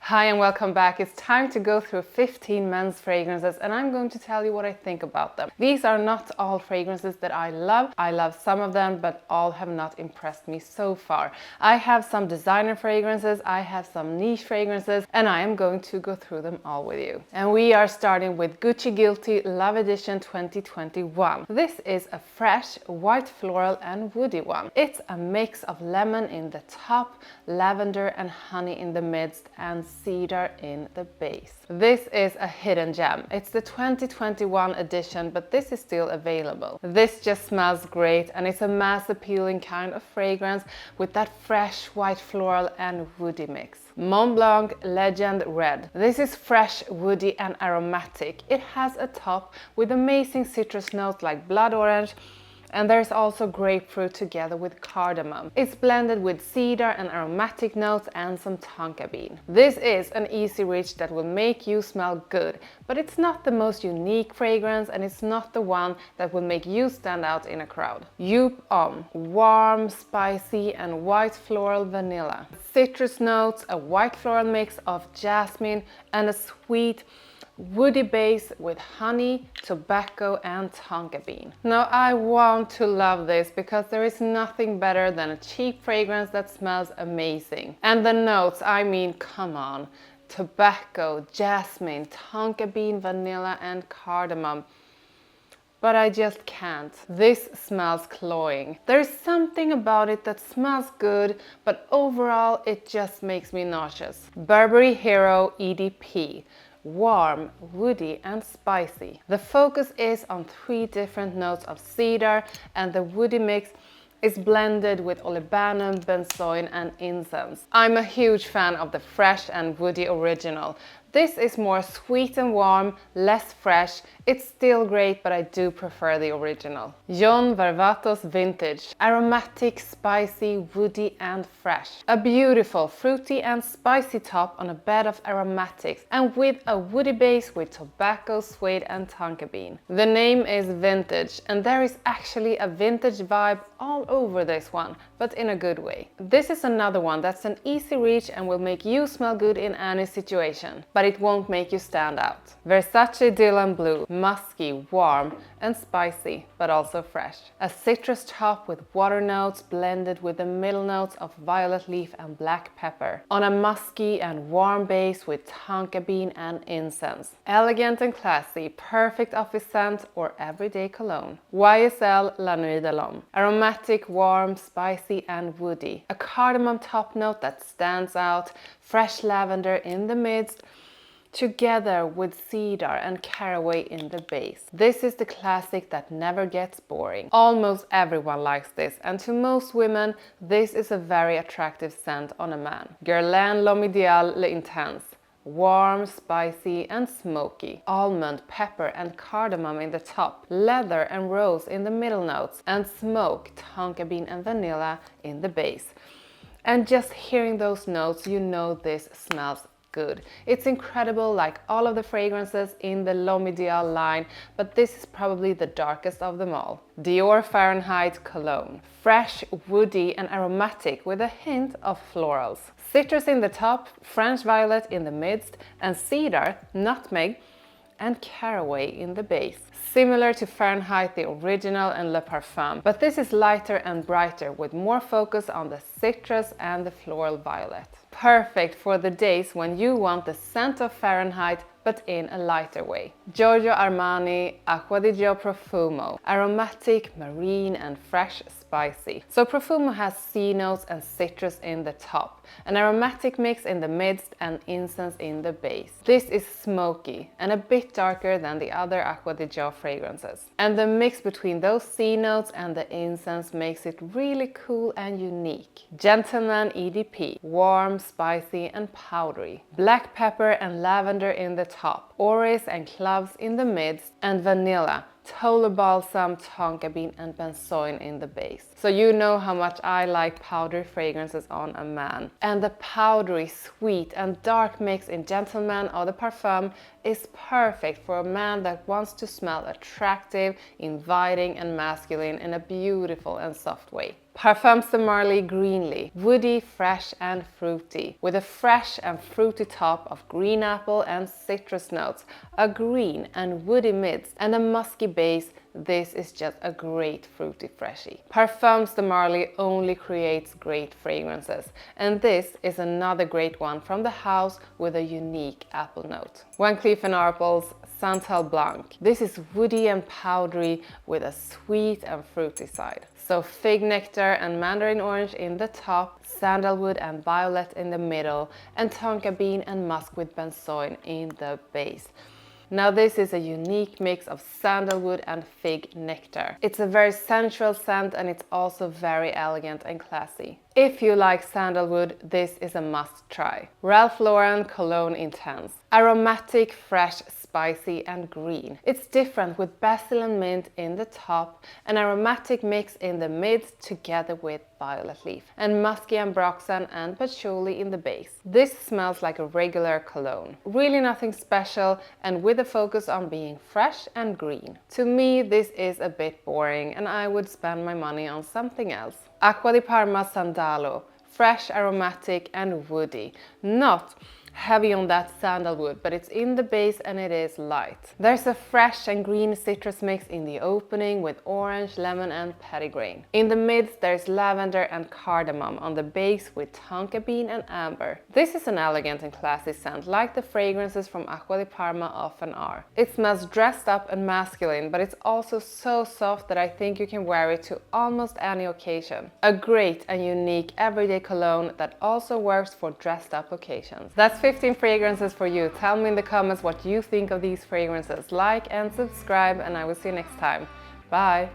Hi and welcome back. It's time to go through 15 men's fragrances and I'm going to tell you what I think about them. These are not all fragrances that I love. I love some of them, but all have not impressed me so far. I have some designer fragrances, I have some niche fragrances, and I am going to go through them all with you. And we are starting with Gucci Guilty Love Edition 2021. This is a fresh, white floral and woody one. It's a mix of lemon in the top, lavender and honey in the midst, and cedar in the base. This is a hidden gem. It's the 2021 edition, but this is still available. This just smells great and it's a mass appealing kind of fragrance with that fresh white floral and woody mix. MONTBLANC Legend Red. This is fresh, woody and aromatic. It has a top with amazing citrus notes like blood orange, and there's also grapefruit together with cardamom. It's blended with cedar and aromatic notes and some tonka bean. This is an easy reach that will make you smell good, but it's not the most unique fragrance and it's not the one that will make you stand out in a crowd. HOMME, warm, spicy and white floral vanilla. Citrus notes, a white floral mix of jasmine and a sweet woody base with honey, tobacco and tonka bean. Now I want to love this because there is nothing better than a cheap fragrance that smells amazing. And the notes, I mean, come on. Tobacco, jasmine, tonka bean, vanilla and cardamom. But I just can't. This smells cloying. There's something about it that smells good, but overall it just makes me nauseous. Burberry Hero EDP. Warm, woody and spicy. The focus is on 3 different notes of cedar and the woody mix is blended with olibanum, benzoin and incense. I'm a huge fan of the fresh and woody original. This is more sweet and warm, less fresh. It's still great, but I do prefer the original. VARVATOS Vintage. Aromatic, spicy, woody and fresh. A beautiful fruity and spicy top on a bed of aromatics and with a woody base with tobacco, suede and tonka bean. The name is vintage and there is actually a vintage vibe all over this one, but in a good way. This is another one that's an easy reach and will make you smell good in any situation, but it won't make you stand out. VERSACE Dylan Blue. Musky, warm and spicy, but also fresh. A citrus top with water notes blended with the middle notes of violet leaf and black pepper. On a musky and warm base with tonka bean and incense. Elegant and classy, perfect office scent or everyday cologne. YSL La Nuit de l'Homme. Aromatic, warm, spicy and woody. A cardamom top note that stands out. Fresh lavender in the midst, together with cedar and caraway in the base. This is the classic that never gets boring. Almost everyone likes this, and to most women, this is a very attractive scent on a man. GUERLAIN L'Homme Idéal L'Intense. Warm, spicy and smoky. Almond, pepper and cardamom in the top. Leather and rose in the middle notes. And smoke, tonka bean and vanilla in the base. And just hearing those notes, you know this smells good. It's incredible like all of the fragrances in the L'Homme Idéal line, but this is probably the darkest of them all. DIOR Fahrenheit Cologne. Fresh, woody and aromatic with a hint of florals. Citrus in the top, French violet in the midst, and cedar, nutmeg and caraway in the base. Similar to Fahrenheit, the original and Le Parfum, but this is lighter and brighter with more focus on the citrus and the floral violet. Perfect for the days when you want the scent of Fahrenheit but in a lighter way. Giorgio Armani ACQUA di Profumo. Aromatic, marine and fresh, spicy. So Profumo has sea notes and citrus in the top, an aromatic mix in the midst and incense in the base. This is smoky and a bit darker than the other ACQUA di fragrances. And the mix between those sea notes and the incense makes it really cool and unique. Gentleman EDP. Warm, spicy and powdery. Black pepper and lavender in the top, orris and cloves in the midst, and vanilla, Toller balsam, tonka bean and benzoin in the base. So you know how much I like powdery fragrances on a man. And the powdery, sweet and dark mix in Gentleman Eau de Parfum is perfect for a man that wants to smell attractive, inviting and masculine in a beautiful and soft way. Parfums de Marly Greenleigh, woody, fresh and fruity, with a fresh and fruity top of green apple and citrus notes, a green and woody mids, and a musky base. This is just a great fruity freshie. Parfums de Marly only creates great fragrances, and this is another great one from the house with a unique apple note. Van Cleef & Arpels SANTAL BLANC. This is woody and powdery with a sweet and fruity side. So fig nectar and mandarin orange in the top, sandalwood and violet in the middle, and tonka bean and musk with benzoin in the base. Now this is a unique mix of sandalwood and fig nectar. It's a very sensual scent and it's also very elegant and classy. If you like sandalwood, this is a must try. Ralph Lauren Cologne Intense. Aromatic, fresh, spicy and green. It's different with basil and mint in the top, an aromatic mix in the mids together with violet leaf, and musky ambroxan and patchouli in the base. This smells like a regular cologne. Really nothing special and with a focus on being fresh and green. To me, this is a bit boring and I would spend my money on something else. ACQUA di Parma Sandalo. Fresh, aromatic and woody. Not heavy on that sandalwood, but it's in the base and it is light. There's a fresh and green citrus mix in the opening with orange, lemon and petitgrain. In the mids there's lavender and cardamom, on the base with tonka bean and amber. This is an elegant and classy scent, like the fragrances from ACQUA di Parma often are. It smells dressed up and masculine, but it's also so soft that I think you can wear it to almost any occasion. A great and unique everyday cologne that also works for dressed up occasions. That's 15 fragrances for you. Tell me in the comments what you think of these fragrances. Like and subscribe and I will see you next time. Bye!